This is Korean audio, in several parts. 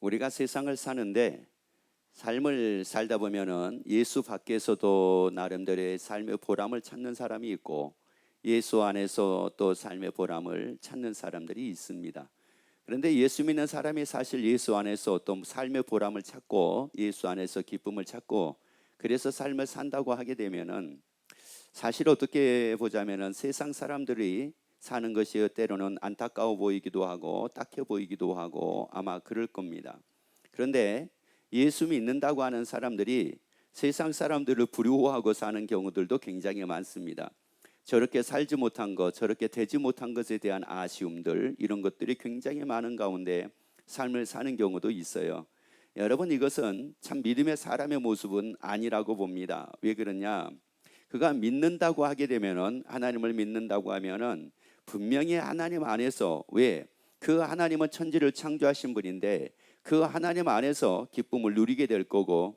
우리가 세상을 사는데 삶을 살다 보면은 예수 밖에서도 나름대로의 삶의 보람을 찾는 사람이 있고 예수 안에서 또 삶의 보람을 찾는 사람들이 있습니다. 그런데 예수 믿는 사람이 사실 예수 안에서 또 삶의 보람을 찾고 예수 안에서 기쁨을 찾고 그래서 삶을 산다고 하게 되면은 사실 어떻게 보자면은 세상 사람들이 사는 것이 때로는 안타까워 보이기도 하고 딱해 보이기도 하고 아마 그럴 겁니다. 그런데 예수 믿는다고 하는 사람들이 세상 사람들을 부러워하고 사는 경우들도 굉장히 많습니다. 저렇게 살지 못한 것, 저렇게 되지 못한 것에 대한 아쉬움들, 이런 것들이 굉장히 많은 가운데 삶을 사는 경우도 있어요. 여러분, 이것은 참 믿음의 사람의 모습은 아니라고 봅니다. 왜 그러냐? 그가 믿는다고 하게 되면은, 하나님을 믿는다고 하면은 분명히 하나님 안에서, 왜? 그 하나님은 천지를 창조하신 분인데 그 하나님 안에서 기쁨을 누리게 될 거고,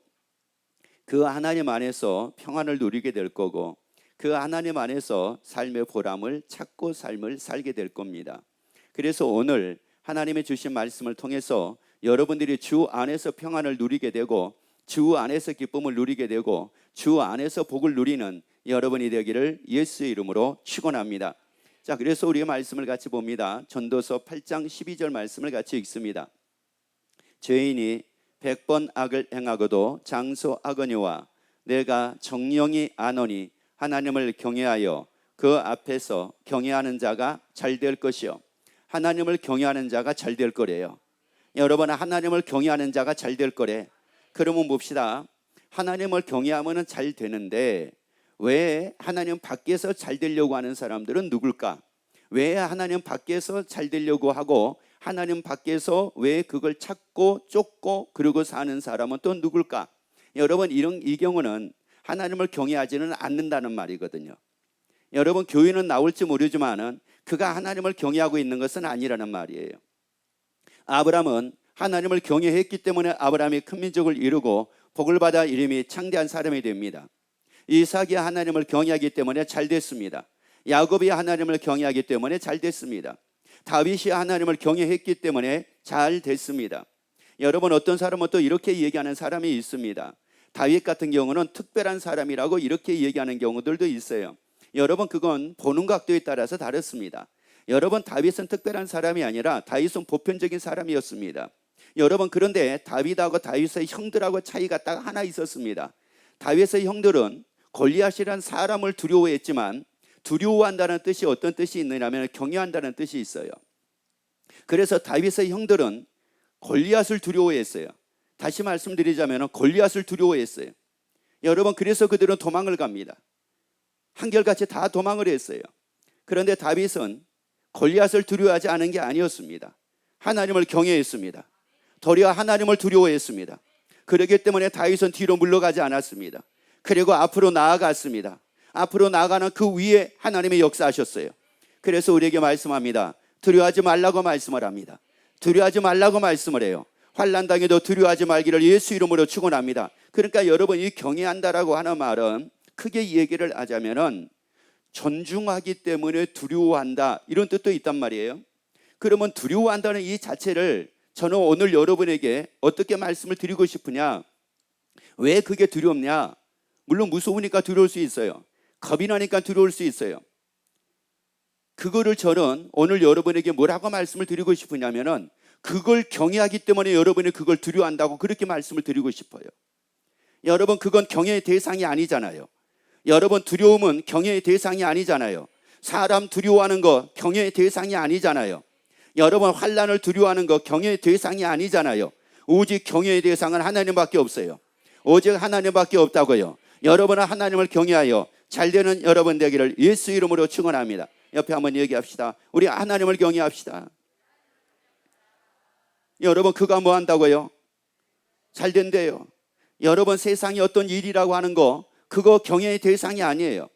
그 하나님 안에서 평안을 누리게 될 거고, 그 하나님 안에서 삶의 보람을 찾고 삶을 살게 될 겁니다. 그래서 오늘 하나님의 주신 말씀을 통해서 여러분들이 주 안에서 평안을 누리게 되고 주 안에서 기쁨을 누리게 되고 주 안에서 복을 누리는 여러분이 되기를 예수의 이름으로 축원합니다. 자, 그래서 우리의 말씀을 같이 봅니다. 전도서 8장 12절 말씀을 같이 읽습니다. 죄인이 100번 악을 행하고도 장수하거니와 내가 정령이 아노니 하나님을 경외하여 그 앞에서 경외하는 자가 잘 될 것이요. 하나님을 경외하는 자가 잘 될 거래요. 여러분, 하나님을 경외하는 자가 잘 될 거래. 그러면 봅시다. 하나님을 경외하면 잘 되는데 왜 하나님 밖에서 잘 되려고 하는 사람들은 누굴까? 왜 하나님 밖에서 잘 되려고 하고 하나님 밖에서 왜 그걸 찾고 쫓고 그러고 사는 사람은 또 누굴까? 여러분, 이 경우는 하나님을 경외하지는 않는다는 말이거든요. 여러분, 교회는 나올지 모르지만은 그가 하나님을 경외하고 있는 것은 아니라는 말이에요. 아브라함은 하나님을 경외했기 때문에 아브라함이 큰 민족을 이루고 복을 받아 이름이 창대한 사람이 됩니다. 이삭이 하나님을 경외하기 때문에 잘 됐습니다. 야곱이 하나님을 경외하기 때문에 잘 됐습니다. 다윗이 하나님을 경외했기 때문에 잘 됐습니다. 여러분, 어떤 사람은 또 이렇게 얘기하는 사람이 있습니다. 다윗 같은 경우는 특별한 사람이라고 이렇게 얘기하는 경우들도 있어요. 여러분, 그건 보는 각도에 따라서 다릅니다. 여러분, 다윗은 특별한 사람이 아니라 다윗은 보편적인 사람이었습니다. 여러분, 그런데 다윗하고 다윗의 형들하고 차이가 딱 하나 있었습니다. 다윗의 형들은 골리앗이란 사람을 두려워했지만 두려워한다는 뜻이 어떤 뜻이 있느냐면 경외한다는 뜻이 있어요. 그래서 다윗의 형들은 골리앗을 두려워했어요. 다시 말씀드리자면 골리앗을 두려워했어요. 여러분, 그래서 그들은 도망을 갑니다. 한결같이 다 도망을 했어요. 그런데 다윗은 골리앗을 두려워하지 않은 게 아니었습니다. 하나님을 경외했습니다. 도리어 하나님을 두려워했습니다. 그렇기 때문에 다윗은 뒤로 물러가지 않았습니다. 그리고 앞으로 나아갔습니다. 앞으로 나아가는 그 위에 하나님의 역사하셨어요. 그래서 우리에게 말씀합니다. 두려워하지 말라고 말씀을 합니다. 두려워하지 말라고 말씀을 해요. 환난 당에도 두려워하지 말기를 예수 이름으로 축원합니다. 그러니까 여러분, 이 경외한다라고 하는 말은 크게 얘기를 하자면은 존중하기 때문에 두려워한다, 이런 뜻도 있단 말이에요. 그러면 두려워한다는 이 자체를 저는 오늘 여러분에게 어떻게 말씀을 드리고 싶으냐? 왜 그게 두렵냐? 물론 무서우니까 두려울 수 있어요. 겁이 나니까 두려울 수 있어요. 그거를 저는 오늘 여러분에게 뭐라고 말씀을 드리고 싶으냐면은 그걸 경외하기 때문에 여러분이 그걸 두려워한다고 그렇게 말씀을 드리고 싶어요. 여러분, 그건 경외의 대상이 아니잖아요. 여러분, 두려움은 경외의 대상이 아니잖아요. 사람 두려워하는 거 경외의 대상이 아니잖아요. 여러분, 환난을 두려워하는 거 경외의 대상이 아니잖아요. 오직 경외의 대상은 하나님밖에 없어요. 오직 하나님밖에 없다고요. 여러분은 하나님을 경외하여 잘되는 여러분 되기를 예수 이름으로 축원합니다. 옆에 한번 얘기합시다. 우리 하나님을 경외합시다. 여러분, 그가 뭐 한다고요? 잘된대요. 여러분, 세상이 어떤 일이라고 하는 거 그거 경외의 대상이 아니에요.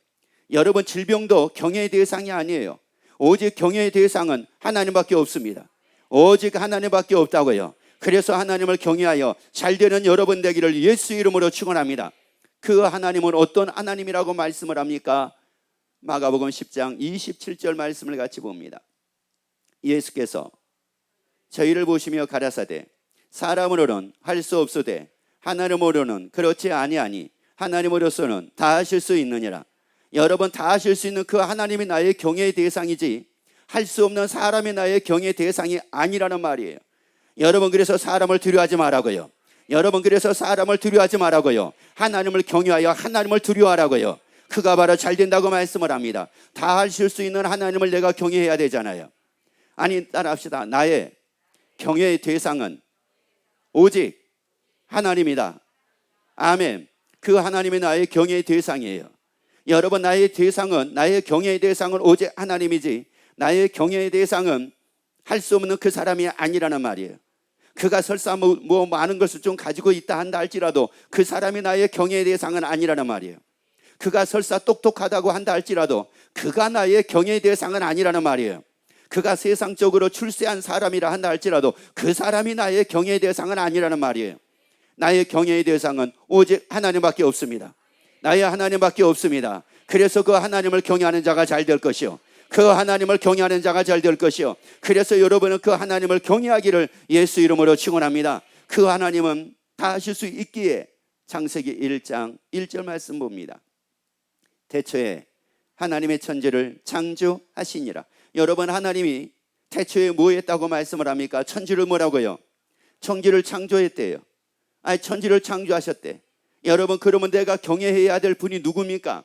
여러분, 질병도 경외의 대상이 아니에요. 오직 경외의 대상은 하나님밖에 없습니다. 오직 하나님밖에 없다고요. 그래서 하나님을 경외하여 잘되는 여러분 되기를 예수 이름으로 축원합니다. 그 하나님은 어떤 하나님이라고 말씀을 합니까? 마가복음 10장 27절 말씀을 같이 봅니다. 예수께서 저희를 보시며 가라사대 사람으로는 할 수 없으되 하나님으로는 그렇지 아니하니 하나님으로서는 다 하실 수 있느니라. 여러분, 다 하실 수 있는 그 하나님이 나의 경외의 대상이지 할 수 없는 사람이 나의 경외의 대상이 아니라는 말이에요. 여러분, 그래서 사람을 두려워하지 말라고요. 여러분, 그래서 사람을 두려워하지 말라고요. 하나님을 경외하여 하나님을 두려워하라고요. 그가 바로 잘 된다고 말씀을 합니다. 다 하실 수 있는 하나님을 내가 경외해야 되잖아요. 아니, 따라합시다. 나의 경외의 대상은 오직 하나님이다. 아멘. 그 하나님이 나의 경외의 대상이에요. 여러분, 나의 대상은, 나의 경외의 대상은 오직 하나님이지 나의 경외의 대상은 할 수 없는 그 사람이 아니라는 말이에요. 그가 설사 뭐 많은 것을 좀 가지고 있다 한다 할지라도 그 사람이 나의 경외의 대상은 아니라는 말이에요. 그가 설사 똑똑하다고 한다 할지라도 그가 나의 경외의 대상은 아니라는 말이에요. 그가 세상적으로 출세한 사람이라 한다 할지라도 그 사람이 나의 경외의 대상은 아니라는 말이에요. 나의 경외의 대상은 오직 하나님밖에 없습니다. 나의 하나님밖에 없습니다. 그래서 그 하나님을 경외하는 자가 잘 될 것이요, 그 하나님을 경외하는 자가 잘 될 것이요, 그래서 여러분은 그 하나님을 경외하기를 예수 이름으로 축원합니다. 그 하나님은 다 하실 수 있기에 창세기 1장 1절 말씀 봅니다. 태초에 하나님의 천지를 창조하시니라. 여러분, 하나님이 태초에 뭐 했다고 말씀을 합니까? 천지를 뭐라고요? 천지를 창조했대요. 아니, 천지를 창조하셨대. 여러분, 그러면 내가 경외해야 될 분이 누굽니까?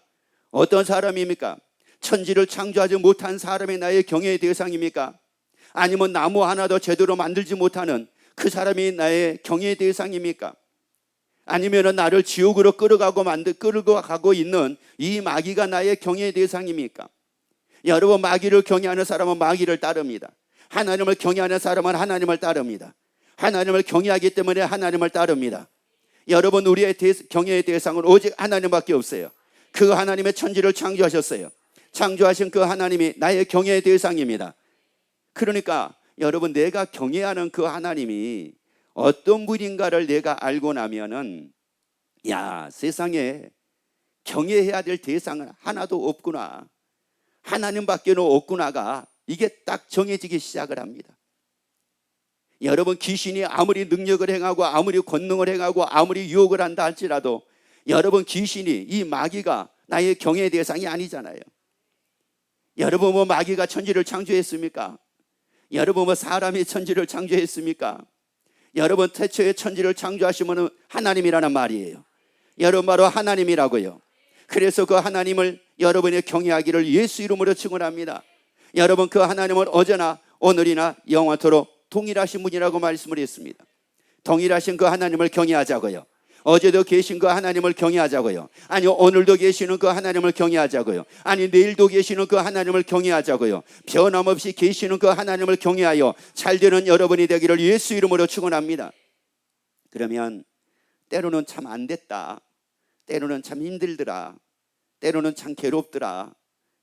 어떤 사람입니까? 천지를 창조하지 못한 사람이 나의 경외의 대상입니까? 아니면 나무 하나도 제대로 만들지 못하는 그 사람이 나의 경외의 대상입니까? 아니면 나를 지옥으로 끌고 가고 있는 이 마귀가 나의 경외의 대상입니까? 여러분, 마귀를 경외하는 사람은 마귀를 따릅니다. 하나님을 경외하는 사람은 하나님을 따릅니다. 하나님을 경외하기 때문에 하나님을 따릅니다. 여러분, 우리의 경외의 대상은 오직 하나님밖에 없어요. 그 하나님의 천지를 창조하셨어요. 창조하신 그 하나님이 나의 경외의 대상입니다. 그러니까 여러분, 내가 경외하는 그 하나님이 어떤 분인가를 내가 알고 나면은, 야, 세상에 경외해야 될 대상은 하나도 없구나, 하나님밖에는 없구나가 이게 딱 정해지기 시작을 합니다. 여러분, 귀신이 아무리 능력을 행하고 아무리 권능을 행하고 아무리 유혹을 한다 할지라도 여러분, 귀신이, 이 마귀가 나의 경외의 대상이 아니잖아요. 여러분, 뭐 마귀가 천지를 창조했습니까? 여러분, 뭐 사람이 천지를 창조했습니까? 여러분, 태초에 천지를 창조하시면 하나님이라는 말이에요. 여러분, 바로 하나님이라고요. 그래서 그 하나님을 여러분의 경외하기를 예수 이름으로 축원합니다. 여러분, 그 하나님은 어제나 오늘이나 영원토록 동일하신 분이라고 말씀을 했습니다. 동일하신 그 하나님을 경외하자고요. 어제도 계신 그 하나님을 경외하자고요. 아니, 오늘도 계시는 그 하나님을 경외하자고요. 아니, 내일도 계시는 그 하나님을 경외하자고요. 변함없이 계시는 그 하나님을 경외하여 잘되는 여러분이 되기를 예수 이름으로 축원합니다. 그러면 때로는 참 안 됐다, 때로는 참 힘들더라, 때로는 참 괴롭더라.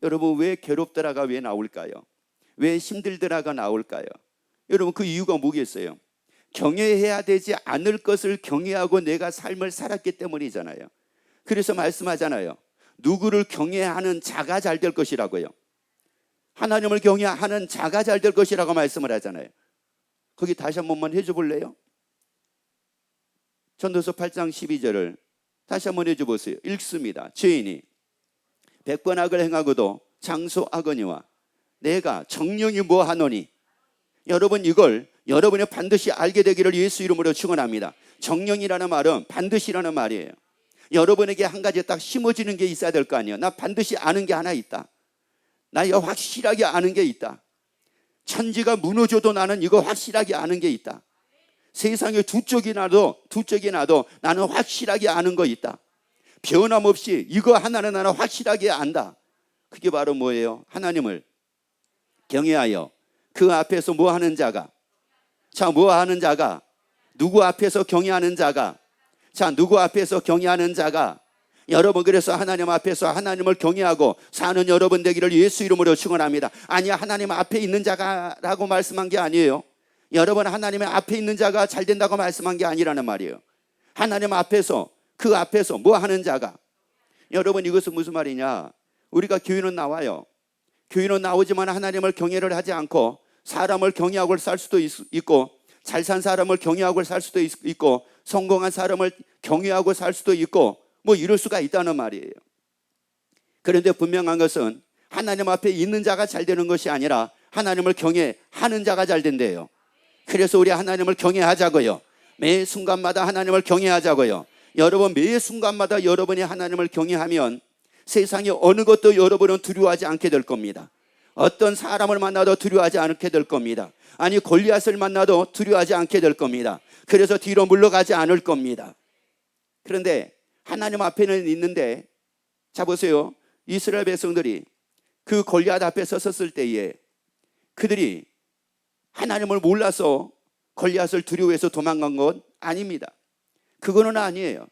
여러분, 왜 괴롭더라가 왜 나올까요? 왜 힘들더라가 나올까요? 여러분, 그 이유가 뭐겠어요? 경외해야 되지 않을 것을 경외하고 내가 삶을 살았기 때문이잖아요. 그래서 말씀하잖아요. 누구를 경외하는 자가 잘 될 것이라고요. 하나님을 경외하는 자가 잘 될 것이라고 말씀을 하잖아요. 거기 다시 한 번만 해줘 볼래요? 전도서 8장 12절을 다시 한번 해줘 보세요. 읽습니다. 죄인이 100번 악을 행하고도 장수하거니와 내가 정령이 뭐하노니. 여러분, 이걸 여러분이 반드시 알게 되기를 예수 이름으로 축원합니다. 정령이라는 말은 반드시라는 말이에요. 여러분에게 한 가지 딱 심어지는 게 있어야 될 거 아니에요. 나 반드시 아는 게 하나 있다. 나 이거 확실하게 아는 게 있다. 천지가 무너져도 나는 이거 확실하게 아는 게 있다. 세상에 두 쪽이 나도 나는 확실하게 아는 거 있다. 변함없이 이거 하나는 나는 확실하게 안다. 그게 바로 뭐예요? 하나님을 경외하여 그 앞에서 뭐 하는 자가, 자, 뭐 하는 자가, 누구 앞에서 경외하는 자가, 자, 누구 앞에서 경외하는 자가, 여러분, 그래서 하나님 앞에서 하나님을 경외하고 사는 여러분 되기를 예수 이름으로 축원합니다. 아니, 하나님 앞에 있는 자가라고 말씀한 게 아니에요. 여러분, 하나님의 앞에 있는 자가 잘 된다고 말씀한 게 아니라는 말이에요. 하나님 앞에서, 그 앞에서 뭐 하는 자가. 여러분, 이것은 무슨 말이냐? 우리가 교회는 나와요. 교회는 나오지만 하나님을 경외를 하지 않고 사람을 경외하고 살 수도 있고, 잘 산 사람을 경외하고 살 수도 있고 성공한 사람을 경외하고 살 수도 있고 뭐 이럴 수가 있다는 말이에요. 그런데 분명한 것은 하나님 앞에 있는 자가 잘 되는 것이 아니라 하나님을 경외하는 자가 잘 된대요. 그래서 우리 하나님을 경외하자고요. 매 순간마다 하나님을 경외하자고요. 여러분, 매 순간마다 여러분이 하나님을 경외하면 세상의 어느 것도 여러분은 두려워하지 않게 될 겁니다. 어떤 사람을 만나도 두려워하지 않게 될 겁니다. 아니, 골리앗을 만나도 두려워하지 않게 될 겁니다. 그래서 뒤로 물러가지 않을 겁니다. 그런데 하나님 앞에는 있는데, 자 보세요. 이스라엘 백성들이 그 골리앗 앞에 섰을 때에 그들이 하나님을 몰라서 골리앗을 두려워해서 도망간 건 아닙니다. 그거는 아니에요.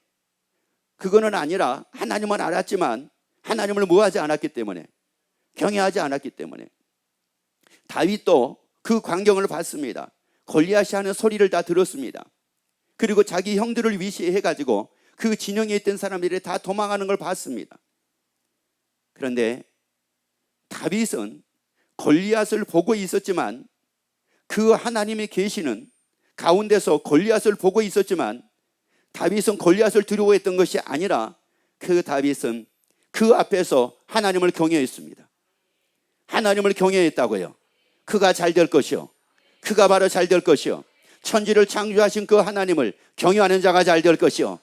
그거는 아니라 하나님은 알았지만 하나님을 뭐하지 않았기 때문에, 경외하지 않았기 때문에. 다윗도 그 광경을 봤습니다. 골리앗이 하는 소리를 다 들었습니다. 그리고 자기 형들을 위시해가지고 그 진영에 있던 사람들이 다 도망가는 걸 봤습니다. 그런데 다윗은 골리앗을 보고 있었지만 그 하나님의 계시는 가운데서 골리앗을 보고 있었지만 다윗은 골리앗을 두려워했던 것이 아니라 그 다윗은 그 앞에서 하나님을 경외했습니다. 하나님을 경외했다고요. 그가 잘 될 것이요. 그가 바로 잘 될 것이요. 천지를 창조하신 그 하나님을 경외하는 자가 잘 될 것이요.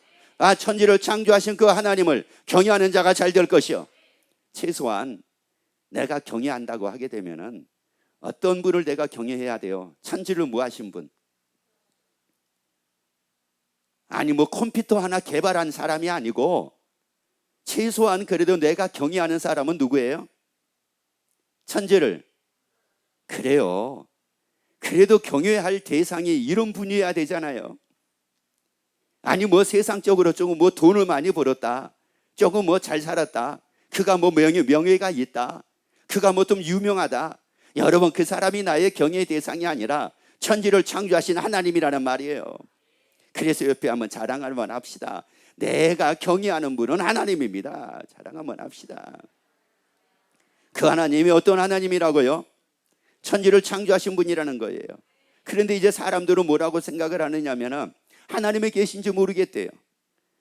천지를 창조하신 그 하나님을 경외하는 자가 잘 될 것이요. 최소한 내가 경외한다고 하게 되면은 어떤 분을 내가 경외해야 돼요? 천지를 무하신 분. 아니 뭐 컴퓨터 하나 개발한 사람이 아니고 최소한 그래도 내가 경외하는 사람은 누구예요? 천지를. 그래요. 그래도 경외할 대상이 이런 분이어야 되잖아요. 아니 뭐 세상적으로 조금 뭐 돈을 많이 벌었다, 조금 뭐 잘 살았다, 그가 뭐 명예가 있다, 그가 뭐 좀 유명하다. 여러분, 그 사람이 나의 경외의 대상이 아니라 천지를 창조하신 하나님이라는 말이에요. 그래서 옆에 한번 자랑 한번 합시다. 내가 경외하는 분은 하나님입니다. 자랑 한번 합시다. 그 하나님이 어떤 하나님이라고요? 천지를 창조하신 분이라는 거예요. 그런데 이제 사람들은 뭐라고 생각을 하느냐면 하나님이 계신지 모르겠대요.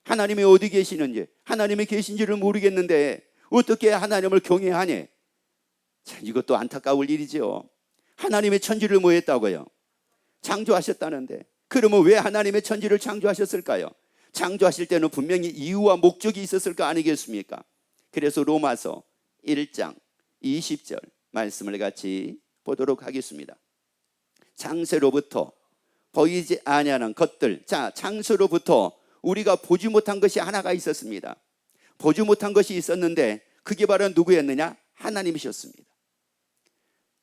하나님이 어디 계시는지, 하나님이 계신지를 모르겠는데 어떻게 하나님을 경외하니? 자, 이것도 안타까울 일이죠. 하나님의 천지를 뭐 했다고요? 창조하셨다는데 그러면 왜 하나님의 천지를 창조하셨을까요? 창조하실 때는 분명히 이유와 목적이 있었을 거 아니겠습니까? 그래서 로마서 1장 20절 말씀을 같이 보도록 하겠습니다. 창세로부터 보이지 아니하는 것들. 자, 창세로부터 우리가 보지 못한 것이 하나가 있었습니다. 보지 못한 것이 있었는데 그게 바로 누구였느냐? 하나님이셨습니다.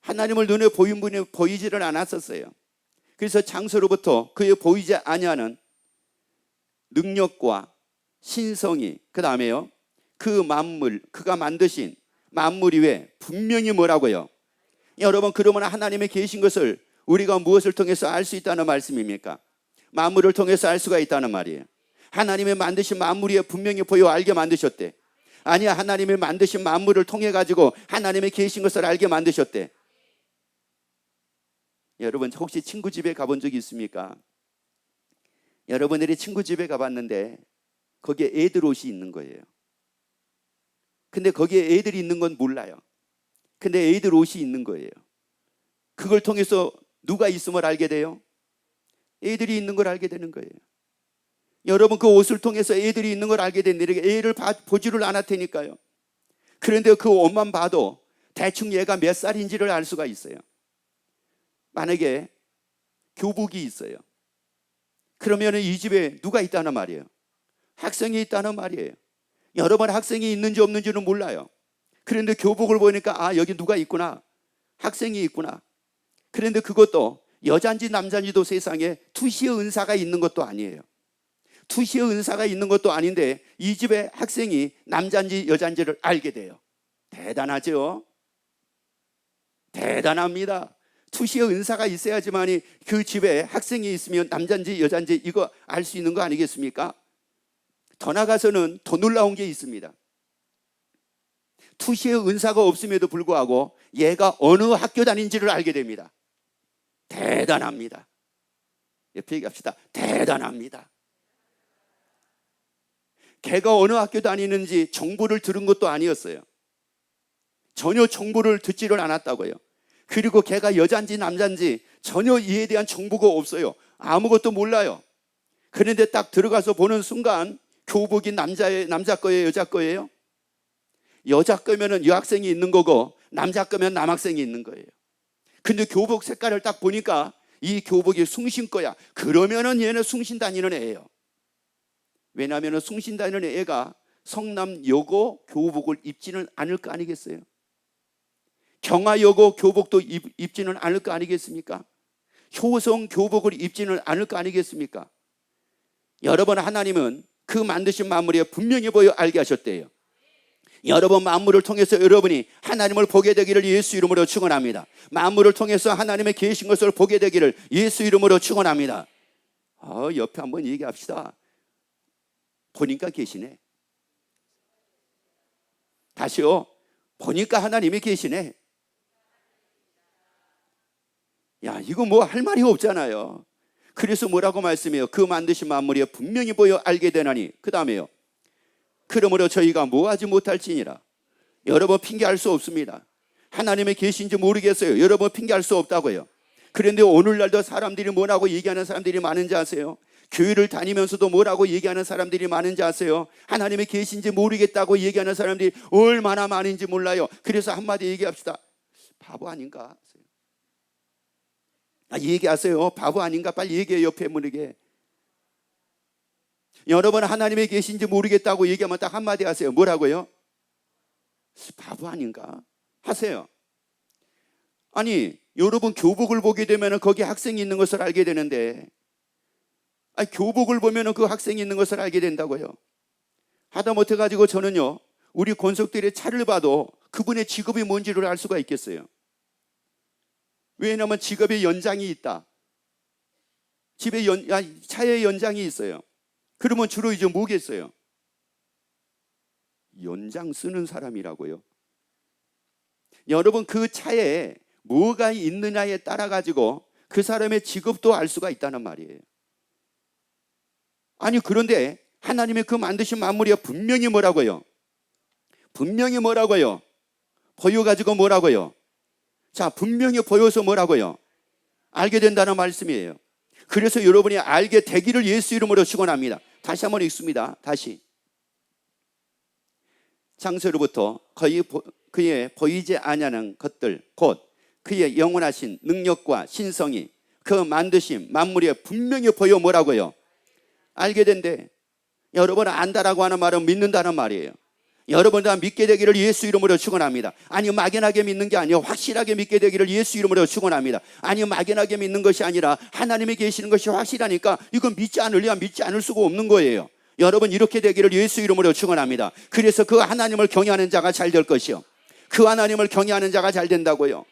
하나님을 눈에 보인 분이 보이지를 않았었어요. 그래서 창세로부터 그의 보이지 아니하는 능력과 신성이, 그 다음에요, 그 만물, 그가 만드신 만물이 왜 분명히 뭐라고요? 여러분, 그러면 하나님의 계신 것을 우리가 무엇을 통해서 알 수 있다는 말씀입니까? 만물을 통해서 알 수가 있다는 말이에요. 하나님의 만드신 만물이 분명히 보여 알게 만드셨대. 아니야, 하나님의 만드신 만물을 통해 가지고 하나님의 계신 것을 알게 만드셨대. 여러분, 혹시 친구 집에 가본 적이 있습니까? 여러분들이 친구 집에 가봤는데 거기에 애들 옷이 있는 거예요. 근데 거기에 애들이 있는 건 몰라요. 근데 애들 옷이 있는 거예요. 그걸 통해서 누가 있음을 알게 돼요? 애들이 있는 걸 알게 되는 거예요. 여러분, 그 옷을 통해서 애들이 있는 걸 알게 되는데 애를 보지를 않았다니까요. 그런데 그 옷만 봐도 대충 얘가 몇 살인지를 알 수가 있어요. 만약에 교복이 있어요. 그러면 이 집에 누가 있다는 말이에요? 학생이 있다는 말이에요. 여러분, 학생이 있는지 없는지는 몰라요. 그런데 교복을 보니까 여기 누가 있구나, 학생이 있구나. 그런데 그것도 여잔지 남잔지도 세상에 투시의 은사가 있는 것도 아니에요. 투시의 은사가 있는 것도 아닌데 이 집에 학생이 남잔지 여잔지를 알게 돼요. 대단하죠? 대단합니다. 투시의 은사가 있어야지만이 그 집에 학생이 있으면 남잔지 여잔지 이거 알 수 있는 거 아니겠습니까? 더 나가서는 더 놀라운 게 있습니다. 투시의 은사가 없음에도 불구하고 얘가 어느 학교 다닌지를 알게 됩니다. 대단합니다. 옆에 얘기합시다. 대단합니다. 걔가 어느 학교 다니는지 정보를 들은 것도 아니었어요. 전혀 정보를 듣지를 않았다고요. 그리고 걔가 여잔지 남잔지 전혀 이에 대한 정보가 없어요. 아무것도 몰라요. 그런데 딱 들어가서 보는 순간 교복이 남자 거예요, 여자 거예요? 여자 거면은 여학생이 있는 거고 남자 거면 남학생이 있는 거예요. 근데 교복 색깔을 딱 보니까 이 교복이 숭신 거야. 그러면은 얘는 숭신 다니는 애예요. 왜냐하면 숭신 다니는 애가 성남 여고 교복을 입지는 않을 거 아니겠어요? 경하여고 교복도 입지는 않을 거 아니겠습니까? 효성 교복을 입지는 않을 거 아니겠습니까? 여러분, 하나님은 그 만드신 만물에 분명히 보여 알게 하셨대요. 여러분, 만물을 통해서 여러분이 하나님을 보게 되기를 예수 이름으로 축원합니다. 만물을 통해서 하나님의 계신 것을 보게 되기를 예수 이름으로 축원합니다. 옆에 한번 얘기합시다. 보니까 계시네. 다시요. 보니까 하나님이 계시네. 야, 이거 뭐 할 말이 없잖아요. 그래서 뭐라고 말씀해요? 그 만드신 만물이 분명히 보여 알게 되나니. 그 다음에요. 그러므로 저희가 뭐하지 못할지니라. 여러분, 핑계할 수 없습니다. 하나님의 계신지 모르겠어요. 여러분, 핑계할 수 없다고요. 그런데 오늘날도 사람들이 뭐라고 얘기하는 사람들이 많은지 아세요? 교회를 다니면서도 뭐라고 얘기하는 사람들이 많은지 아세요? 하나님의 계신지 모르겠다고 얘기하는 사람들이 얼마나 많은지 몰라요. 그래서 한마디 얘기합시다. 바보 아닌가? 얘기하세요. 바보 아닌가? 빨리 얘기해요. 옆에 모르게. 여러분, 하나님의 계신지 모르겠다고 얘기하면 딱 한마디 하세요. 뭐라고요? 바보 아닌가? 하세요. 아니, 여러분 교복을 보게 되면 거기 학생이 있는 것을 알게 되는데, 교복을 보면 그 학생이 있는 것을 알게 된다고요. 하다못해 가지고 저는요, 우리 권속들의 차를 봐도 그분의 직업이 뭔지를 알 수가 있겠어요. 왜냐하면 직업의 연장이 있다. 차에 연장이 있어요. 그러면 주로 이제 뭐겠어요? 연장 쓰는 사람이라고요. 여러분, 그 차에 뭐가 있느냐에 따라 가지고 그 사람의 직업도 알 수가 있다는 말이에요. 아니, 그런데 하나님의 그 만드신 만물이 분명히 뭐라고요? 분명히 뭐라고요? 보여가지고 뭐라고요? 자, 분명히 보여서 뭐라고요? 알게 된다는 말씀이에요. 그래서 여러분이 알게 되기를 예수 이름으로 축원합니다. 다시 한번 읽습니다. 다시. 창세로부터 그의 보이지 아니하는 것들 곧 그의 영원하신 능력과 신성이 그 만드신 만물에 분명히 보여 뭐라고요? 알게 된대. 여러분, 안다라고 하는 말은 믿는다는 말이에요. 여러분 다 믿게 되기를 예수 이름으로 축원합니다. 아니, 막연하게 믿는 게 아니에요. 확실하게 믿게 되기를 예수 이름으로 축원합니다. 아니, 막연하게 믿는 것이 아니라 하나님이 계시는 것이 확실하니까 이건 믿지 않으려면 믿지 않을 수가 없는 거예요. 여러분, 이렇게 되기를 예수 이름으로 축원합니다. 그래서 그 하나님을 경외하는 자가 잘 될 것이요, 그 하나님을 경외하는 자가 잘 된다고요.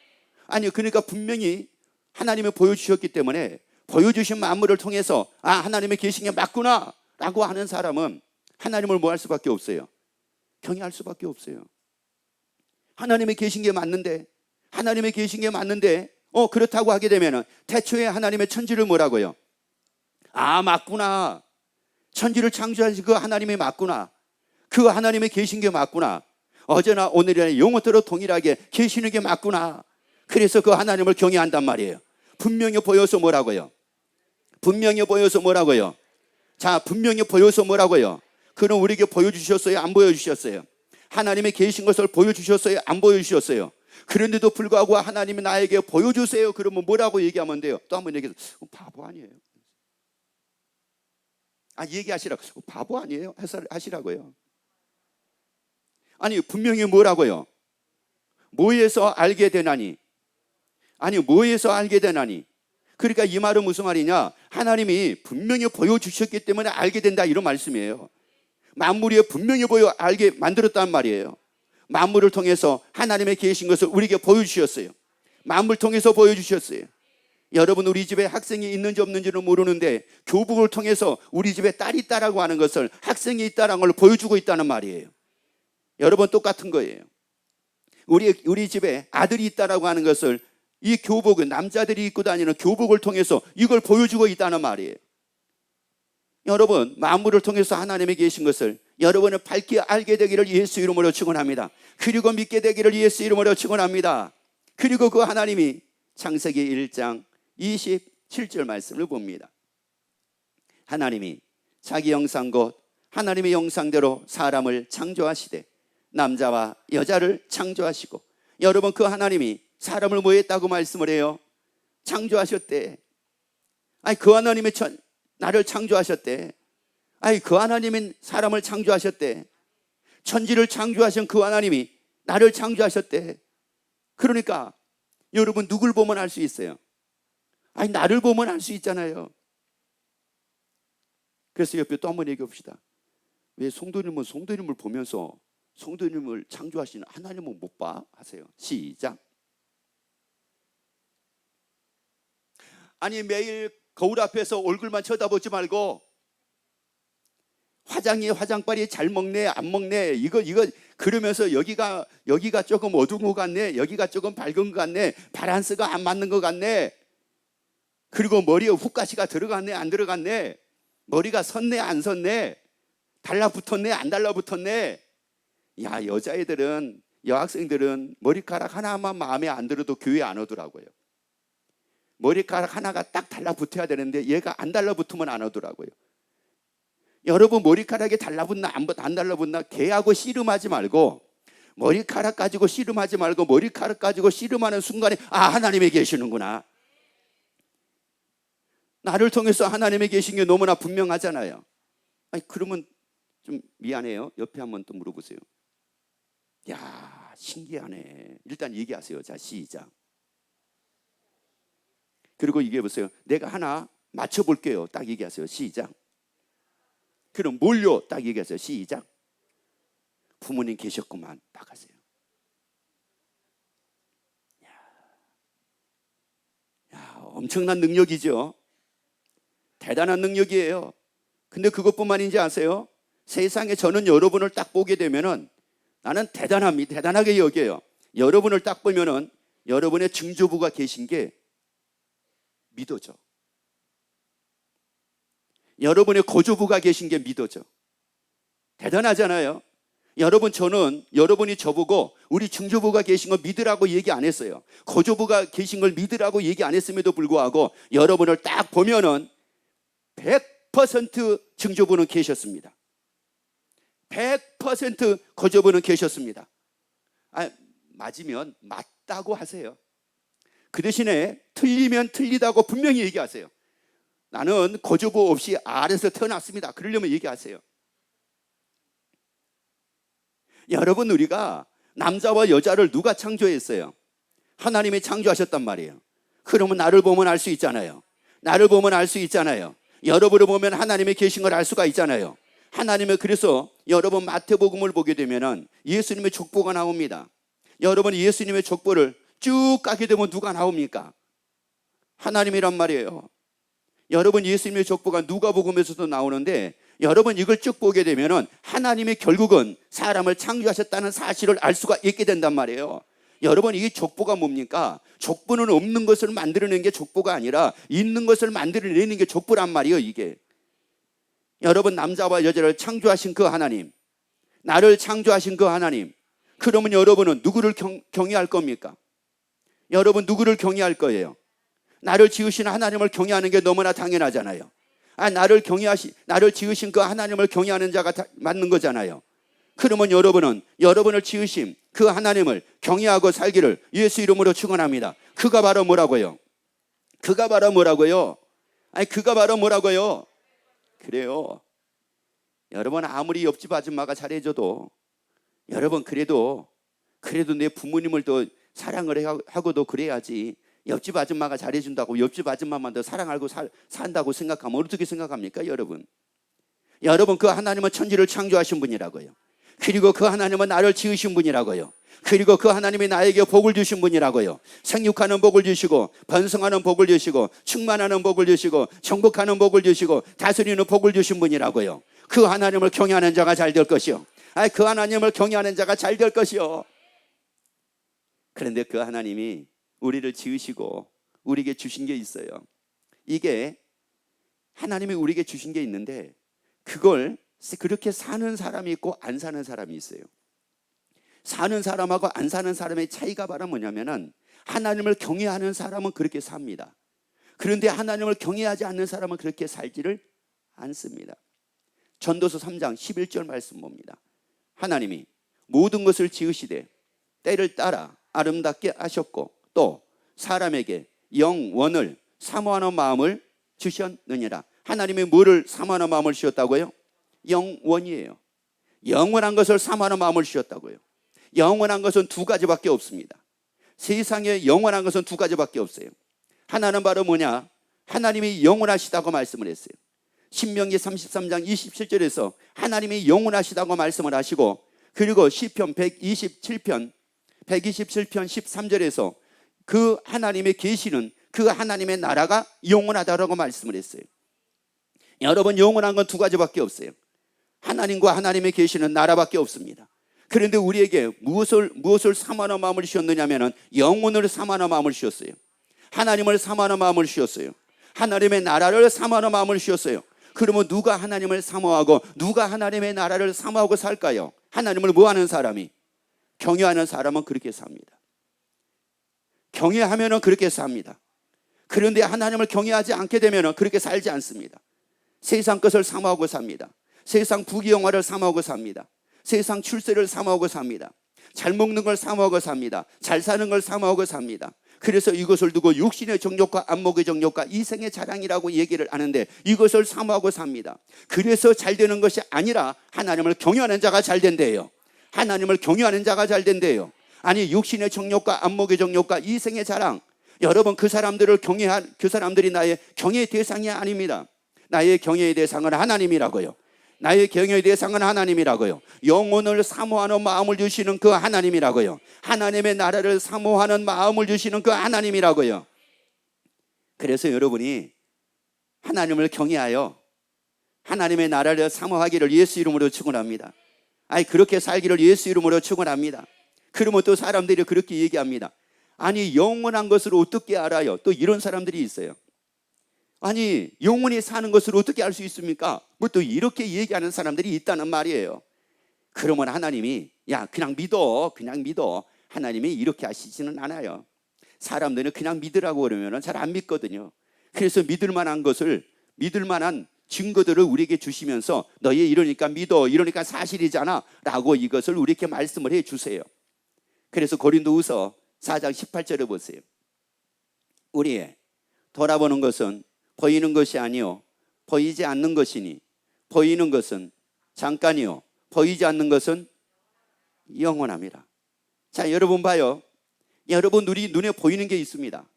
아니, 그러니까 분명히 하나님이 보여주셨기 때문에 보여주신 만물을 통해서 하나님이 계신 게 맞구나 라고 하는 사람은 하나님을 뭐 할 수밖에 없어요? 경외할 수밖에 없어요. 하나님이 계신 게 맞는데, 하나님이 계신 게 맞는데 그렇다고 하게 되면 태초에 하나님의 천지를 뭐라고요? 맞구나. 천지를 창조하신 그 하나님이 맞구나. 그 하나님이 계신 게 맞구나. 어제나 오늘이나 영원토록 동일하게 계시는 게 맞구나. 그래서 그 하나님을 경외한단 말이에요. 분명히 보여서 뭐라고요? 분명히 보여서 뭐라고요? 자, 분명히 보여서 뭐라고요? 그는 우리에게 보여주셨어요? 안 보여주셨어요? 하나님이 계신 것을 보여주셨어요? 안 보여주셨어요? 그런데도 불구하고 하나님이 나에게 보여주세요. 그러면 뭐라고 얘기하면 돼요? 또 한번 얘기해서 바보 아니에요? 얘기하시라고. 바보 아니에요? 하시라고요. 아니, 분명히 뭐라고요? 뭐에서 알게 되나니? 아니, 뭐에서 알게 되나니? 그러니까 이 말은 무슨 말이냐? 하나님이 분명히 보여주셨기 때문에 알게 된다, 이런 말씀이에요. 만물이 분명히 보여 알게 만들었단 말이에요. 만물을 통해서 하나님의 계신 것을 우리에게 보여주셨어요. 만물 통해서 보여주셨어요. 여러분, 우리 집에 학생이 있는지 없는지는 모르는데 교복을 통해서 우리 집에 딸이 있다라고 하는 것을, 학생이 있다라는 걸 보여주고 있다는 말이에요. 여러분, 똑같은 거예요. 우리 집에 아들이 있다라고 하는 것을 이 교복은 남자들이 입고 다니는 교복을 통해서 이걸 보여주고 있다는 말이에요. 여러분, 만물을 통해서 하나님이 계신 것을 여러분은 밝게 알게 되기를 예수 이름으로 축원합니다. 그리고 믿게 되기를 예수 이름으로 축원합니다. 그리고 그 하나님이 창세기 1장 27절 말씀을 봅니다. 하나님이 자기 형상 곧 하나님의 형상대로 사람을 창조하시되 남자와 여자를 창조하시고, 여러분, 그 하나님이 사람을 뭐 했다고 말씀을 해요? 창조하셨대. 아니, 그 하나님이 나를 창조하셨대. 아니, 그 하나님이 사람을 창조하셨대. 천지를 창조하신 그 하나님이 나를 창조하셨대. 그러니까 여러분, 누굴 보면 알 수 있어요? 아니, 나를 보면 알 수 있잖아요. 그래서 옆에 또 한번 얘기해 봅시다. 왜 성도님은 성도님을 보면서 성도님을 창조하신 하나님은 못 봐? 하세요. 시작. 아니, 매일 거울 앞에서 얼굴만 쳐다보지 말고 화장빨이 잘 먹네 안 먹네 이거 그러면서 여기가 조금 어두운 것 같네, 여기가 조금 밝은 것 같네, 바란스가 안 맞는 것 같네, 그리고 머리에 훅가시가 들어갔네 안 들어갔네, 머리가 섰네 안 섰네, 달라붙었네 안 달라붙었네. 야, 여자애들은, 여학생들은 머리카락 하나만 마음에 안 들어도 교회 안 오더라고요. 머리카락 하나가 딱 달라붙어야 되는데 얘가 안 달라붙으면 안 오더라고요. 여러분, 머리카락이 달라붙나 안 달라붙나 걔하고 씨름하지 말고, 머리카락 가지고 씨름하지 말고 머리카락 가지고 씨름하는 순간에 하나님이 계시는구나. 나를 통해서 하나님이 계신 게 너무나 분명하잖아요. 아니, 그러면 좀 미안해요. 옆에 한번 또 물어보세요. 야, 신기하네. 일단 얘기하세요. 자, 시작. 그리고 얘기해 보세요. 내가 하나 맞춰볼게요. 딱 얘기하세요. 시작. 그럼 뭘요? 딱 얘기하세요. 시작. 부모님 계셨구만. 딱 하세요. 야, 엄청난 능력이죠. 대단한 능력이에요. 근데 그것뿐만인지 아세요? 세상에 저는 여러분을 딱 보게 되면은 나는 대단하게 여겨요. 여러분을 딱 보면은 여러분의 증조부가 계신 게 믿어져. 여러분의 거조부가 계신 게 믿어져. 대단하잖아요. 여러분, 저는 여러분이 저보고 우리 증조부가 계신 걸 믿으라고 얘기 안 했어요. 거조부가 계신 걸 믿으라고 얘기 안 했음에도 불구하고 여러분을 딱 보면은 100% 증조부는 계셨습니다. 100% 거조부는 계셨습니다. 맞으면 맞다고 하세요. 그 대신에 틀리면 틀리다고 분명히 얘기하세요. 나는 거조부 없이 알에서 태어났습니다. 그러려면 얘기하세요. 여러분, 우리가 남자와 여자를 누가 창조했어요? 하나님이 창조하셨단 말이에요. 그러면 나를 보면 알 수 있잖아요. 나를 보면 알 수 있잖아요. 여러분을 보면 하나님이 계신 걸 알 수가 있잖아요. 하나님은, 그래서 여러분 마태복음을 보게 되면은 예수님의 족보가 나옵니다. 여러분, 예수님의 족보를 쭉 가게 되면 누가 나옵니까? 하나님이란 말이에요. 여러분, 예수님의 족보가 누가복음에서도 나오는데 여러분 이걸 쭉 보게 되면은 하나님이 결국은 사람을 창조하셨다는 사실을 알 수가 있게 된단 말이에요. 여러분, 이 족보가 뭡니까? 족보는 없는 것을 만들어낸 게 족보가 아니라 있는 것을 만들어내는 게 족보란 말이에요. 이게 여러분, 남자와 여자를 창조하신 그 하나님, 나를 창조하신 그 하나님, 그러면 여러분은 누구를 경외할 겁니까? 여러분, 누구를 경외할 거예요? 나를 지으신 하나님을 경외하는 게 너무나 당연하잖아요. 나를 지으신 그 하나님을 경외하는 자가 맞는 거잖아요. 그러면 여러분은 여러분을 지으신 그 하나님을 경외하고 살기를 예수 이름으로 축원합니다. 그가 바로 뭐라고요? 그가 바로 뭐라고요? 그래요. 여러분, 아무리 옆집 아줌마가 잘해줘도 여러분, 그래도 내 부모님을 더 사랑을 하고도 그래야지. 옆집 아줌마가 잘해준다고 옆집 아줌마만 더 사랑하고 산다고 생각하면 어떻게 생각합니까? 여러분, 그 하나님은 천지를 창조하신 분이라고요. 그리고 그 하나님은 나를 지으신 분이라고요. 그리고 그 하나님이 나에게 복을 주신 분이라고요. 생육하는 복을 주시고, 번성하는 복을 주시고, 충만하는 복을 주시고, 정복하는 복을 주시고, 다스리는 복을 주신 분이라고요. 그 하나님을 경외하는 자가 잘 될 것이요. 그 하나님을 경외하는 자가 잘 될 것이요. 그런데 그 하나님이 우리를 지으시고 우리에게 주신 게 있어요. 이게 하나님이 우리에게 주신 게 있는데 그걸 그렇게 사는 사람이 있고 안 사는 사람이 있어요. 사는 사람하고 안 사는 사람의 차이가 바로 뭐냐면은 하나님을 경외하는 사람은 그렇게 삽니다. 그런데 하나님을 경외하지 않는 사람은 그렇게 살지를 않습니다. 전도서 3장 11절 말씀 봅니다. 하나님이 모든 것을 지으시되 때를 따라 아름답게 하셨고 또 사람에게 영원을 사모하는 마음을 주셨느니라. 하나님이 뭐를 사모하는 마음을 주셨다고요? 영원이에요. 영원한 것을 사모하는 마음을 주셨다고요. 영원한 것은 두 가지밖에 없습니다. 세상에 영원한 것은 두 가지밖에 없어요. 하나는 바로 뭐냐? 하나님이 영원하시다고 말씀을 했어요. 신명기 33장 27절에서 하나님이 영원하시다고 말씀을 하시고, 그리고 시편 127편 13절에서 그 하나님의 계시는 그 하나님의 나라가 영원하다라고 말씀을 했어요. 여러분, 영원한 건 두 가지밖에 없어요. 하나님과 하나님의 계시는 나라밖에 없습니다. 그런데 우리에게 무엇을 사모하는 마음을 주셨느냐 하면 영혼을 사모하는 마음을 주셨어요. 하나님을 사모하는 마음을 주셨어요. 하나님의 나라를 사모하는 마음을 주셨어요. 그러면 누가 하나님을 사모하고 누가 하나님의 나라를 사모하고 살까요? 하나님을 뭐하는 사람이? 경외하는 사람은 그렇게 삽니다. 경외하면 그렇게 삽니다. 그런데 하나님을 경외하지 않게 되면 그렇게 살지 않습니다. 세상 것을 사모하고 삽니다. 세상 부귀영화를 사모하고 삽니다. 세상 출세를 사모하고 삽니다. 잘 먹는 걸 사모하고 삽니다. 잘 사는 걸 사모하고 삽니다. 그래서 이것을 두고 육신의 정욕과 안목의 정욕과 이생의 자랑이라고 얘기를 하는데 이것을 사모하고 삽니다. 그래서 잘 되는 것이 아니라 하나님을 경외하는 자가 잘 된대요. 하나님을 경외하는 자가 잘 된대요. 아니, 육신의 정욕과 안목의 정욕과 이생의 자랑, 여러분, 그 사람들이 나의 경외의 대상이 아닙니다. 나의 경외의 대상은 하나님이라고요. 나의 경외의 대상은 하나님이라고요. 영혼을 사모하는 마음을 주시는 그 하나님이라고요. 하나님의 나라를 사모하는 마음을 주시는 그 하나님이라고요. 그래서 여러분이 하나님을 경외하여 하나님의 나라를 사모하기를 예수 이름으로 축원합니다. 아니, 그렇게 살기를 예수 이름으로 축원합니다. 그러면 또 사람들이 그렇게 얘기합니다. 아니, 영원한 것을 어떻게 알아요? 또 이런 사람들이 있어요. 아니, 영원히 사는 것을 어떻게 알 수 있습니까? 뭐 또 이렇게 얘기하는 사람들이 있다는 말이에요. 그러면 하나님이 그냥 믿어. 하나님이 이렇게 하시지는 않아요. 사람들은 그냥 믿으라고 그러면 잘 안 믿거든요. 그래서 믿을 만한 증거들을 우리에게 주시면서 너희 이러니까 믿어, 이러니까 사실이잖아 라고 이것을 우리에게 말씀을 해 주세요. 그래서 고린도후서 4장 18절에 보세요. 우리의 돌아보는 것은 보이는 것이 아니요 보이지 않는 것이니 보이는 것은 잠깐이요 보이지 않는 것은 영원합니다. 자, 여러분 봐요. 여러분, 우리 눈에 보이는 게 있습니다.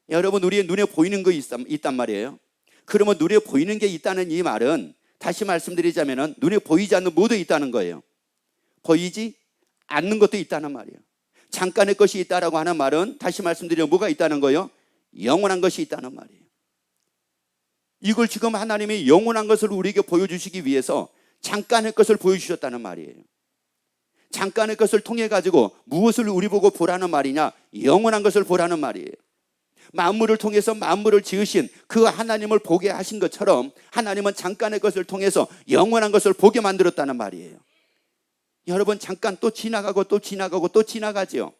여러분, 우리의 눈에 보이는 거 있단 말이에요. 그러면 눈에 보이는 게 있다는 이 말은, 다시 말씀드리자면 눈에 보이지 않는 모두 있다는 거예요. 보이지 않는 것도 있다는 말이에요. 잠깐의 것이 있다라고 하는 말은, 다시 말씀드리면 뭐가 있다는 거예요? 영원한 것이 있다는 말이에요. 이걸 지금 하나님이 영원한 것을 우리에게 보여주시기 위해서 잠깐의 것을 보여주셨다는 말이에요. 잠깐의 것을 통해 가지고 무엇을 우리 보고 보라는 말이냐? 영원한 것을 보라는 말이에요. 만물을 통해서 만물을 지으신 그 하나님을 보게 하신 것처럼 하나님은 잠깐의 것을 통해서 영원한 것을 보게 만들었다는 말이에요. 여러분, 잠깐 또 지나가고 또 지나가고 또 지나가죠.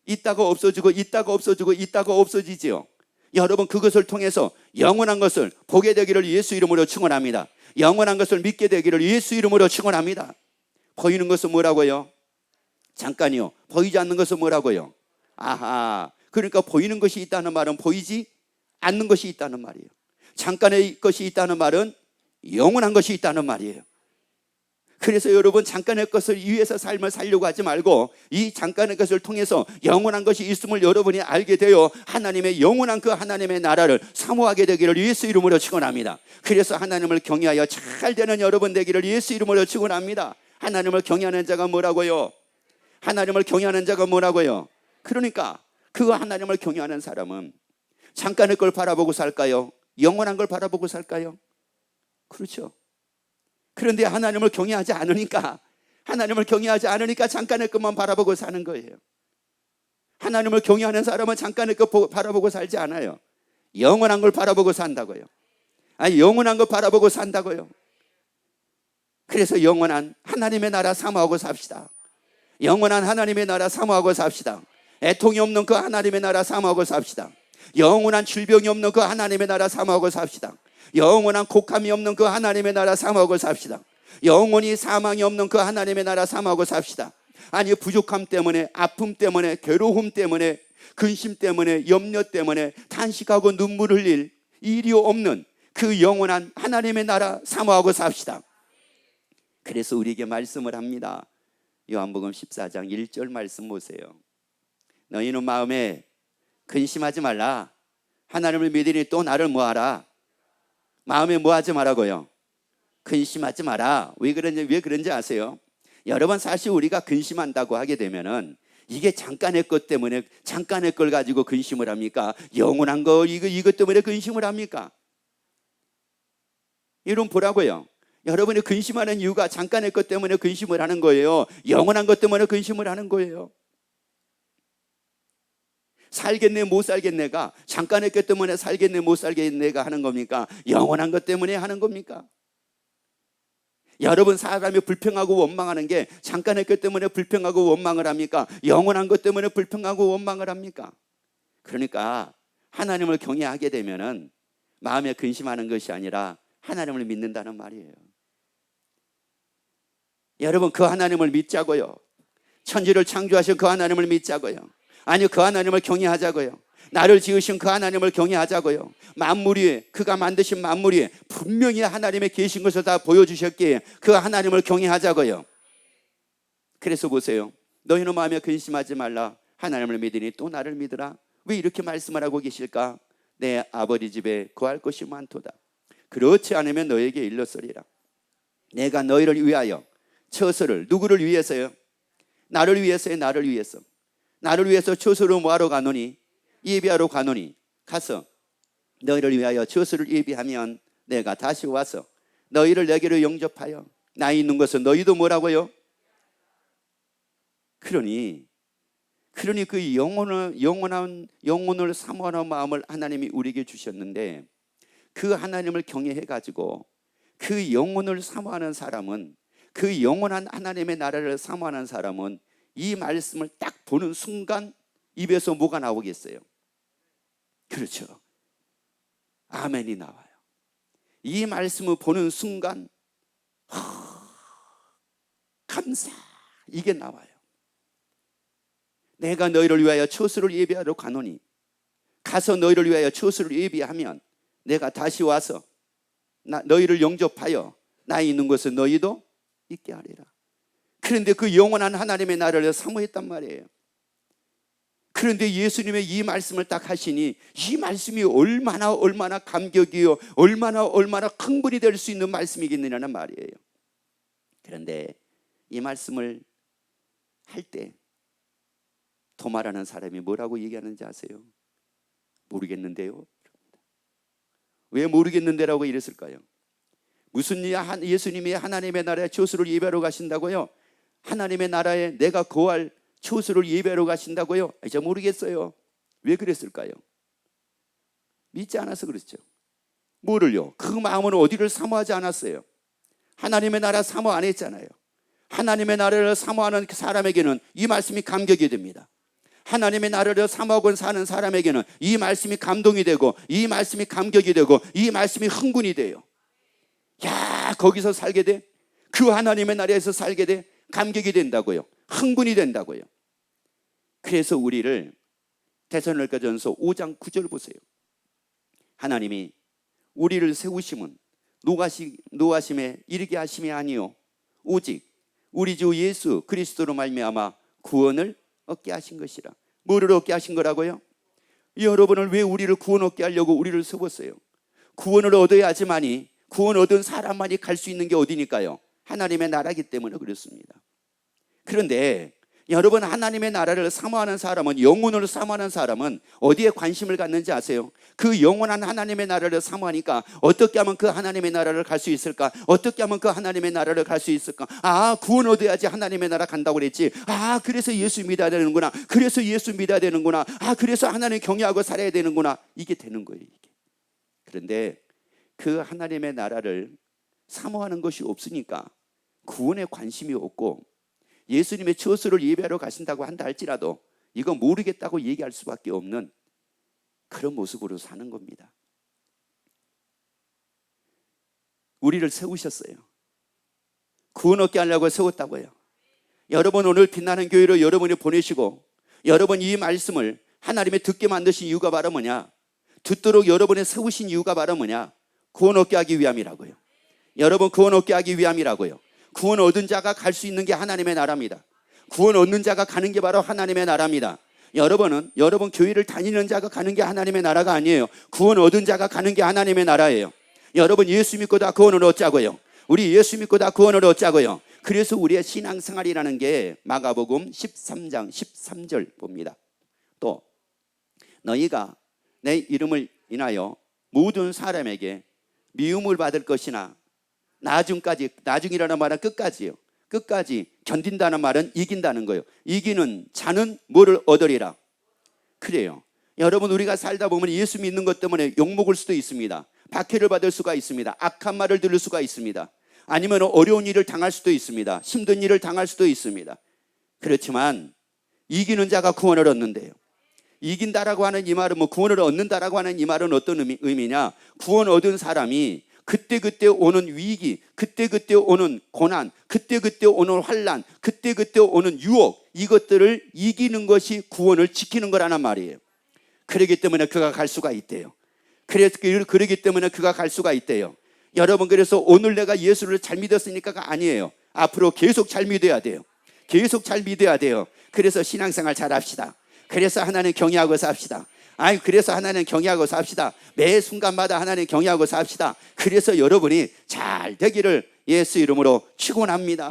있다가 없어지고 있다가 없어지고 있다가 없어지죠. 여러분, 그것을 통해서 영원한 것을 보게 되기를 예수 이름으로 축원합니다. 영원한 것을 믿게 되기를 예수 이름으로 축원합니다. 보이는 것은 뭐라고요? 잠깐이요. 보이지 않는 것은 뭐라고요? 아하. 그러니까 보이는 것이 있다는 말은 보이지 않는 것이 있다는 말이에요. 잠깐의 것이 있다는 말은 영원한 것이 있다는 말이에요. 그래서 여러분, 잠깐의 것을 위해서 삶을 살려고 하지 말고 이 잠깐의 것을 통해서 영원한 것이 있음을 여러분이 알게 되어 하나님의 영원한 그 하나님의 나라를 사모하게 되기를 예수 이름으로 축원합니다. 그래서 하나님을 경외하여 잘 되는 여러분 되기를 예수 이름으로 축원합니다. 하나님을 경외하는 자가 뭐라고요? 하나님을 경외하는 자가 뭐라고요? 그러니까 그 하나님을 경외하는 사람은 잠깐의 걸 바라보고 살까요? 영원한 걸 바라보고 살까요? 그렇죠. 그런데 하나님을 경외하지 않으니까 잠깐의 것만 바라보고 사는 거예요. 하나님을 경외하는 사람은 잠깐의 것 바라보고 살지 않아요. 영원한 걸 바라보고 산다고요. 아니, 영원한 걸 바라보고 산다고요. 그래서 영원한 하나님의 나라 사모하고 삽시다. 영원한 하나님의 나라 사모하고 삽시다. 애통이 없는 그 하나님의 나라 사모하고 삽시다. 영원한 질병이 없는 그 하나님의 나라 사모하고 삽시다. 영원한 곡함이 없는 그 하나님의 나라 사모하고 삽시다. 영원히 사망이 없는 그 하나님의 나라 사모하고 삽시다. 아니, 부족함 때문에, 아픔 때문에, 괴로움 때문에, 근심 때문에, 염려 때문에 탄식하고 눈물 흘릴 일이 없는 그 영원한 하나님의 나라 사모하고 삽시다. 그래서 우리에게 말씀을 합니다. 요한복음 14장 1절 말씀 보세요. 너희는 마음에 근심하지 말라. 하나님을 믿으니 또 나를 뭐하라. 마음에 뭐하지 말라고요? 근심하지 마라. 왜 그런지 아세요? 여러분, 사실 우리가 근심한다고 하게 되면은 이게 잠깐의 것 때문에, 잠깐의 걸 가지고 근심을 합니까? 영원한 거 이것 때문에 근심을 합니까? 여러분 보라고요. 여러분이 근심하는 이유가 잠깐의 것 때문에 근심을 하는 거예요? 영원한 것 때문에 근심을 하는 거예요? 살겠네 못 살겠네가 잠깐의 것 때문에 살겠네 못 살겠네가 하는 겁니까? 영원한 것 때문에 하는 겁니까? 여러분, 사람이 불평하고 원망하는 게 잠깐의 것 때문에 불평하고 원망을 합니까? 영원한 것 때문에 불평하고 원망을 합니까? 그러니까 하나님을 경외하게 되면은 마음에 근심하는 것이 아니라 하나님을 믿는다는 말이에요. 여러분, 그 하나님을 믿자고요. 천지를 창조하신 그 하나님을 믿자고요. 아니, 그 하나님을 경외하자고요. 나를 지으신 그 하나님을 경외하자고요. 만물이, 그가 만드신 만물이 분명히 하나님의 계신 것을 다 보여주셨기에 그 하나님을 경외하자고요. 그래서 보세요. 너희는 마음에 근심하지 말라. 하나님을 믿으니 또 나를 믿으라. 왜 이렇게 말씀을 하고 계실까? 내 아버지 집에 거할 것이 많도다. 그렇지 않으면 너에게 일렀으리라. 내가 너희를 위하여 처소를, 누구를 위해서요? 나를 위해서요. 나를 위해서. 나를 위해서 처소를 뭐하러 가노니? 예비하러 가노니. 가서 너희를 위하여 처소를 예비하면 내가 다시 와서 너희를 내게로 영접하여 나 있는 것은 너희도 뭐라고요? 그러니 그 영혼을 사모하는 마음을 하나님이 우리에게 주셨는데, 그 하나님을 경외해 가지고 그 영혼을 사모하는 사람은, 그 영원한 하나님의 나라를 사모하는 사람은 이 말씀을 딱 보는 순간 입에서 뭐가 나오겠어요? 그렇죠. 아멘이 나와요. 이 말씀을 보는 순간 감사, 이게 나와요. 내가 너희를 위하여 처소를 예비하러 가노니, 가서 너희를 위하여 처소를 예비하면 내가 다시 와서 너희를 영접하여 나 있는 곳에 너희도 있게 하리라. 그런데 그 영원한 하나님의 나라를 사모했단 말이에요. 그런데 예수님의 이 말씀을 딱 하시니 이 말씀이 얼마나 감격이요, 얼마나 흥분이 될 수 있는 말씀이겠느냐는 말이에요. 그런데 이 말씀을 할 때 도마라는 사람이 뭐라고 얘기하는지 아세요? 모르겠는데요. 왜 모르겠는데라고 이랬을까요? 무슨 예수님이 하나님의 나라에 처소를 예배하러 가신다고요? 하나님의 나라에 내가 거할 처소를 예배하러 가신다고요? 이제 모르겠어요. 왜 그랬을까요? 믿지 않아서 그렇죠. 뭐를요? 그 마음은 어디를 사모하지 않았어요. 하나님의 나라 사모 안 했잖아요. 하나님의 나라를 사모하는 사람에게는 이 말씀이 감격이 됩니다. 하나님의 나라를 사모하고 사는 사람에게는 이 말씀이 감동이 되고, 이 말씀이 감격이 되고, 이 말씀이 흥분이 돼요. 야, 거기서 살게 돼? 그 하나님의 나라에서 살게 돼? 감격이 된다고요. 흥분이 된다고요. 그래서 우리를 데살로니가전서 5장 9절 보세요. 하나님이 우리를 세우심은 노하심에 이르게 하심이 아니요 오직 우리 주 예수 그리스도로 말미암아 구원을 얻게 하신 것이라. 뭐를 얻게 하신 거라고요? 여러분을 왜 우리를 구원 얻게 하려고 우리를 세웠어요? 구원을 얻어야지만이, 구원 얻은 사람만이 갈 수 있는 게 어디니까요? 하나님의 나라이기 때문에 그렇습니다. 그런데 여러분, 하나님의 나라를 사모하는 사람은, 영혼을 사모하는 사람은 어디에 관심을 갖는지 아세요? 그 영원한 하나님의 나라를 사모하니까 어떻게 하면 그 하나님의 나라를 갈 수 있을까? 어떻게 하면 그 하나님의 나라를 갈 수 있을까? 아, 구원 얻어야지 하나님의 나라 간다고 그랬지. 아, 그래서 예수 믿어야 되는구나. 그래서 예수 믿어야 되는구나. 아, 그래서 하나님 경외하고 살아야 되는구나. 이게 되는 거예요, 이게. 그런데 그 하나님의 나라를 사모하는 것이 없으니까 구원에 관심이 없고, 예수님의 처소를 예배하러 가신다고 한다 할지라도 이거 모르겠다고 얘기할 수밖에 없는 그런 모습으로 사는 겁니다. 우리를 세우셨어요. 구원 얻게 하려고 세웠다고요. 여러분, 오늘 빛나는 교회로 여러분이 보내시고, 여러분 이 말씀을 하나님의 듣게 만드신 이유가 바로 뭐냐? 듣도록 여러분의 세우신 이유가 바로 뭐냐? 구원 얻게 하기 위함이라고요. 여러분, 구원 얻게 하기 위함이라고요. 구원 얻은 자가 갈 수 있는 게 하나님의 나라입니다. 구원 얻는 자가 가는 게 바로 하나님의 나라입니다. 여러분 교회를 다니는 자가 가는 게 하나님의 나라가 아니에요. 구원 얻은 자가 가는 게 하나님의 나라예요. 여러분, 예수 믿고 다 구원을 얻자고요. 우리 예수 믿고 다 구원을 얻자고요. 그래서 우리의 신앙생활이라는 게 마가복음 13장 13절 봅니다. 또 너희가 내 이름을 인하여 모든 사람에게 미움을 받을 것이나, 나중이라는 말은 끝까지요. 끝까지 견딘다는 말은 이긴다는 거예요. 이기는 자는 뭐를 얻으리라. 그래요. 여러분, 우리가 살다 보면 예수 믿는 것 때문에 욕먹을 수도 있습니다. 박해를 받을 수가 있습니다. 악한 말을 들을 수가 있습니다. 아니면 어려운 일을 당할 수도 있습니다. 힘든 일을 당할 수도 있습니다. 그렇지만 이기는 자가 구원을 얻는데요. 이긴다라고 하는 이 말은, 구원을 얻는다라고 하는 이 말은 어떤 의미냐? 구원 얻은 사람이 그때그때 오는 위기, 그때그때 오는 고난, 그때그때 오는 환난, 그때그때 오는 유혹, 이것들을 이기는 것이 구원을 지키는 거라는 말이에요. 그렇기 때문에 그가 갈 수가 있대요. 그러기 때문에 그가 갈 수가 있대요. 여러분, 그래서 오늘 내가 예수를 잘 믿었으니까가 아니에요. 앞으로 계속 잘 믿어야 돼요. 계속 잘 믿어야 돼요. 그래서 신앙생활 잘 합시다. 그래서 하나님 경외하고 삽시다. 그래서 하나님 경외하고 삽시다. 매 순간마다 하나님 경외하고 삽시다. 그래서 여러분이 잘 되기를 예수 이름으로 축원합니다.